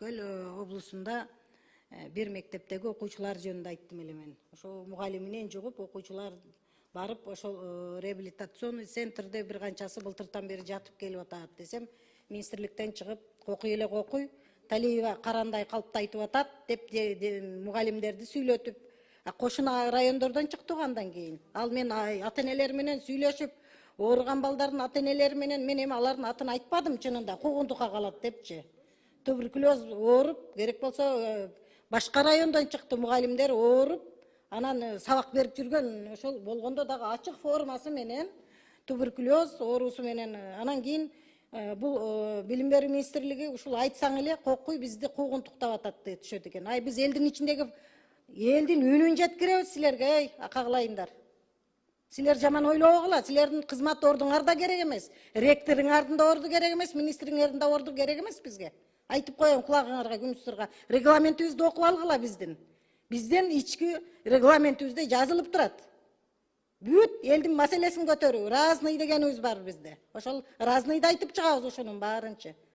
Өскөл облусунда бир мектептеги окуучулар жөнүндө айттым эле мен. Ошо мугалим менен жугуп, окуучулар барып, ошол реабилитационный центрде бир канчасы былтыртан бери жатып келип атат десем, министрликтен чыгып, кокуй эле кокуй, Талиева карандай калпта айтып атат деп мугалимдерди сүйлөтүп, кошуна райондордон чыктык андан кийин. Ал мен ата-энелер менен сүйлөшүп, ооруган балдардын ата-энелери менен мен эми алардын атын айтпадым чынында, куугунтукка калат депчи. Туберкулез ооруп, керек болсо башка райондон чыкты мугалимдер ооруп, анан сабак берип жүргөн, ошол болгондо дагы ачык формасы менен туберкулез оорусу менен анан кийин бул билим берүү министрлиги ушул айтсаң эле кокуй бизди куугунтуктап атат деп түшөт экен. Ай биз элдин ичиндеги элдин үнүн жеткиребиз силерге, акагылайындар. Силер жаман ойлобогула, силердин кызмат ордуңар да керек эмес, ректоруңардын да орду керек эмес, министриңердин да орду керек эмес бизге. Айтып коем кулагыңарга, күмүс сырга. Регламентибизди окуп алгыла биздин. Бизден ички регламентибизде жазылып турат. Бүт элдин маселесин көтөрүү, разный дегенибиз бар бизде. Ошол разнийди айтып чыгабыз ошонун баарынчы.